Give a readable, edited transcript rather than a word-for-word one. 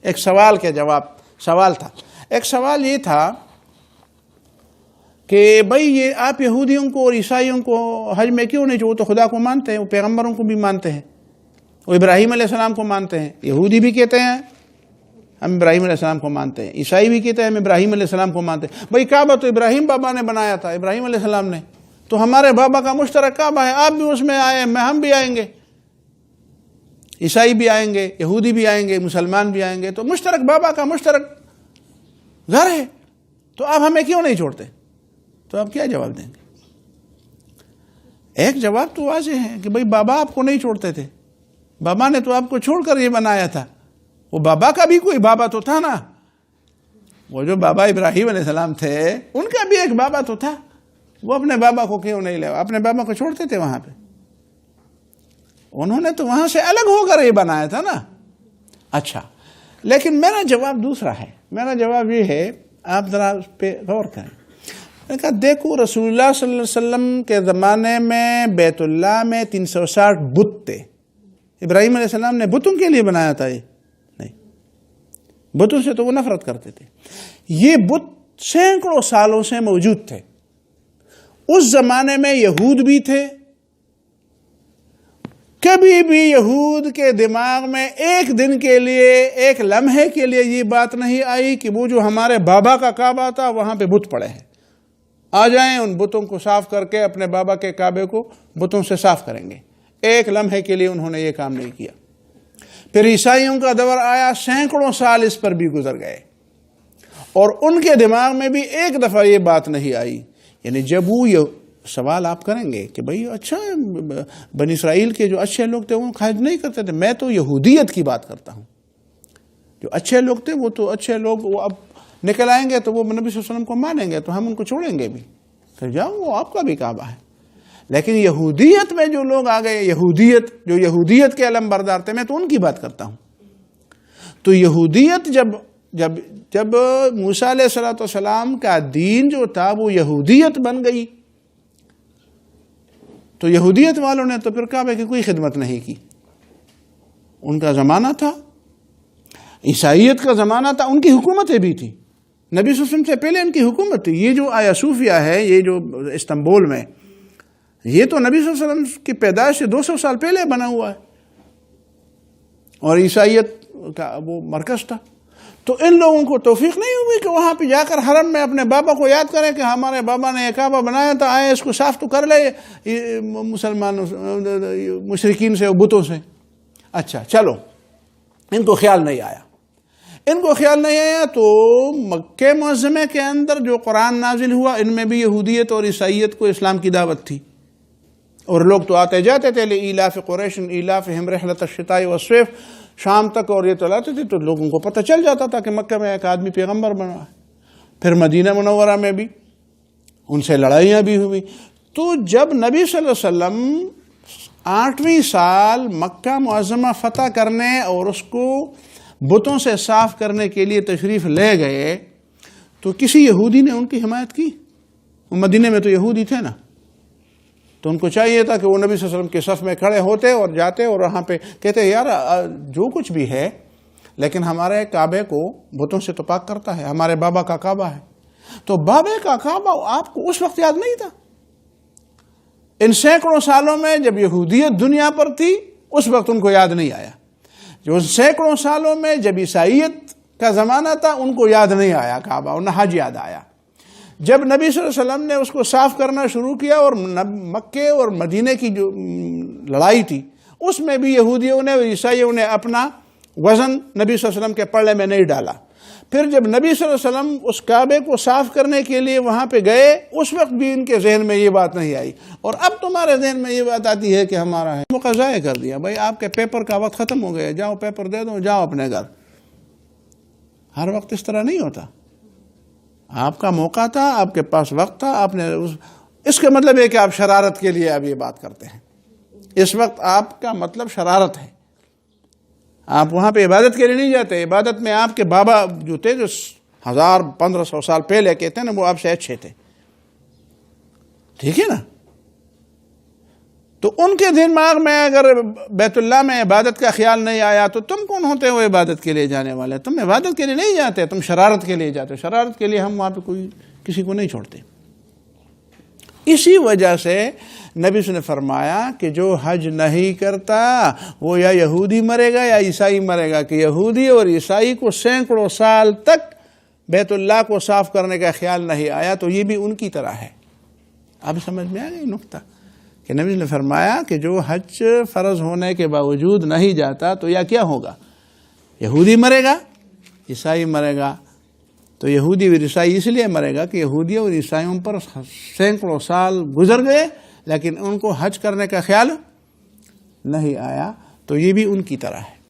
ایک سوال کے جواب سوال تھا. ایک سوال یہ تھا کہ بھائی یہ آپ یہودیوں کو اور عیسائیوں کو حج میں کیوں نہیں جو وہ تو خدا کو مانتے ہیں, وہ پیغمبروں کو بھی مانتے ہیں, وہ ابراہیم علیہ السلام کو مانتے ہیں. یہودی بھی کہتے ہیں ہم ابراہیم علیہ السلام کو مانتے ہیں, عیسائی بھی کہتے ہیں ہم ابراہیم علیہ السلام کو مانتے ہیں. بھائی کعبہ تو ابراہیم بابا نے بنایا تھا, ابراہیم علیہ السلام نے, تو ہمارے بابا کا مشترک کعبہ ہے, آپ بھی اس میں آئے, ہم بھی آئیں گے, عیسائی بھی آئیں گے, یہودی بھی آئیں گے, مسلمان بھی آئیں گے, تو مشترک بابا کا مشترک گھر ہے, تو آپ ہمیں کیوں نہیں چھوڑتے؟ تو آپ کیا جواب دیں گے؟ ایک جواب تو واضح ہے کہ بھائی بابا آپ کو نہیں چھوڑتے تھے, بابا نے تو آپ کو چھوڑ کر یہ بنایا تھا. وہ بابا کا بھی کوئی بابا تو تھا نا, وہ جو بابا ابراہیم علیہ السلام تھے ان کا بھی ایک بابا تو تھا, وہ اپنے بابا کو کیوں نہیں لے, اپنے بابا کو چھوڑتے تھے وہاں پہ؟ انہوں نے تو وہاں سے الگ ہو کر یہ بنایا تھا نا. اچھا, لیکن میرا جواب دوسرا ہے. میرا جواب یہ ہے, آپ ذرا اس پہ غور کریں. میں نے کہا دیکھو رسول اللہ صلی اللہ علیہ وسلم کے زمانے میں بیت اللہ میں 360 بت تھے. ابراہیم علیہ السلام نے بتوں کے لیے بنایا تھا؟ یہ نہیں, بتوں سے تو وہ نفرت کرتے تھے. یہ بت سینکڑوں سالوں سے موجود تھے. اس زمانے میں یہود بھی تھے. کبھی بھی یہود کے دماغ میں ایک دن کے لیے, ایک لمحے کے لیے یہ بات نہیں آئی کہ وہ جو ہمارے بابا کا کعبہ تھا وہاں پہ بت پڑے ہیں, آ جائیں ان بتوں کو صاف کر کے اپنے بابا کے کعبے کو بتوں سے صاف کریں گے. ایک لمحے کے لیے انہوں نے یہ کام نہیں کیا. پھر عیسائیوں کا دور آیا, سینکڑوں سال اس پر بھی گزر گئے, اور ان کے دماغ میں بھی ایک دفعہ یہ بات نہیں آئی. یعنی جب وہ سوال آپ کریں گے کہ بھئی اچھا بنی اسرائیل کے جو اچھے لوگ تھے وہ حج نہیں کرتے تھے, میں تو یہودیت کی بات کرتا ہوں. جو اچھے لوگ تھے وہ تو اچھے لوگ, وہ اب نکل آئیں گے تو وہ نبی صلی اللہ علیہ وسلم کو مانیں گے, تو ہم ان کو چھوڑیں گے بھی, پھر جاؤ وہ آپ کا بھی کعبہ ہے. لیکن یہودیت میں جو لوگ آ گئے, یہودیت جو یہودیت کے علم بردار تھے, میں تو ان کی بات کرتا ہوں. تو یہودیت جب موسیٰ علیہ السلام کا دین جو تھا وہ یہودیت بن گئی, تو یہودیت والوں نے تو پھر کعبے کی کوئی خدمت نہیں کی. ان کا زمانہ تھا, عیسائیت کا زمانہ تھا, ان کی حکومتیں بھی تھی. نبی صلی اللہ علیہ وسلم سے پہلے ان کی حکومت تھی. یہ جو آیا صوفیہ ہے, یہ جو استنبول میں, یہ تو نبی صلی اللہ علیہ وسلم کی پیدائش سے 200 سال پہلے بنا ہوا ہے, اور عیسائیت کا وہ مرکز تھا. تو ان لوگوں کو توفیق نہیں ہوئی کہ وہاں پہ جا کر حرم میں اپنے بابا کو یاد کریں کہ ہمارے بابا نے ایک کعبہ بنایا تھا, آئے اس کو صاف تو کر لے مسلمان مشرکین سے, بتوں سے. اچھا چلو, ان کو خیال نہیں آیا. تو مکہ معظمہ کے اندر جو قرآن نازل ہوا ان میں بھی یہودیت اور عیسائیت کو اسلام کی دعوت تھی, اور لوگ تو آتے جاتے تھے. لإیلاف قریش ایلافہم رحلۃ الشتاء والصیف, شام تک اور یہ تو لاتے تھے, تو لوگوں کو پتہ چل جاتا تھا کہ مکہ میں ایک آدمی پیغمبر بنا ہے. پھر مدینہ منورہ میں بھی ان سے لڑائیاں بھی ہوئی. تو جب نبی صلی اللہ علیہ وسلم 8ویں سال مکہ معظمہ فتح کرنے اور اس کو بتوں سے صاف کرنے کے لیے تشریف لے گئے, تو کسی یہودی نے ان کی حمایت کی؟ وہ مدینہ میں تو یہودی تھے نا, تو ان کو چاہیے تھا کہ وہ نبی صلی اللہ علیہ وسلم کے صف میں کھڑے ہوتے اور جاتے اور وہاں پہ کہتے یار جو کچھ بھی ہے, لیکن ہمارے کعبے کو بتوں سے تو پاک کرتا ہے, ہمارے بابا کا کعبہ ہے. تو بابے کا کعبہ آپ کو اس وقت یاد نہیں تھا؟ ان سینکڑوں سالوں میں جب یہودیت دنیا پر تھی اس وقت ان کو یاد نہیں آیا. جو سینکڑوں سالوں میں جب عیسائیت کا زمانہ تھا ان کو یاد نہیں آیا کعبہ, اور نہ حج یاد آیا. جب نبی صلی اللہ علیہ وسلم نے اس کو صاف کرنا شروع کیا, اور مکے اور مدینے کی جو لڑائی تھی اس میں بھی یہودیوں نے اور عیسائیوں نے اپنا وزن نبی صلی اللہ علیہ وسلم کے پلڑے میں نہیں ڈالا. پھر جب نبی صلی اللہ علیہ وسلم اس کعبے کو صاف کرنے کے لیے وہاں پہ گئے اس وقت بھی ان کے ذہن میں یہ بات نہیں آئی, اور اب تمہارے ذہن میں یہ بات آتی ہے کہ ہمارا ہے. موقع ضائع کر دیا. بھائی آپ کے پیپر کا وقت ختم ہو گیا, جاؤ پیپر دے دو, جاؤ اپنے گھر. ہر وقت اس طرح نہیں ہوتا. آپ کا موقع تھا, آپ کے پاس وقت تھا, آپ نے اس کا مطلب ہے کہ آپ شرارت کے لیے اب یہ بات کرتے ہیں. اس وقت آپ کا مطلب شرارت ہے. آپ وہاں پہ عبادت کے لیے نہیں جاتے. عبادت میں آپ کے بابا جو تھے, جو 1500 سال پہلے کہتے ہیں نا, وہ آپ سے اچھے تھے. ٹھیک ہے نا. تو ان کے دماغ میں اگر بیت اللہ میں عبادت کا خیال نہیں آیا تو تم کون ہوتے ہو عبادت کے لیے جانے والے؟ تم عبادت کے لیے نہیں جاتے، تم شرارت کے لیے جاتے ہو۔ شرارت کے لیے ہم وہاں پہ کسی کو نہیں چھوڑتے۔ اسی وجہ سے نبی صلی اللہ علیہ وسلم نے فرمایا کہ جو حج نہیں کرتا وہ یا یہودی مرے گا یا عیسائی مرے گا، کہ یہودی اور عیسائی کو سینکڑوں سال تک بیت اللہ کو صاف کرنے کا خیال نہیں آیا، تو یہ بھی ان کی طرح ہے۔ اب سمجھ میں آ گئی نقطہ کہ نبی نے فرمایا کہ جو حج فرض ہونے کے باوجود نہیں جاتا تو یا کیا ہوگا؟ یہودی مرے گا، عیسائی مرے گا۔ تو یہودی اور عیسائی اس لیے مرے گا کہ یہودیوں اور عیسائیوں پر سینکڑوں سال گزر گئے لیکن ان کو حج کرنے کا خیال نہیں آیا، تو یہ بھی ان کی طرح ہے۔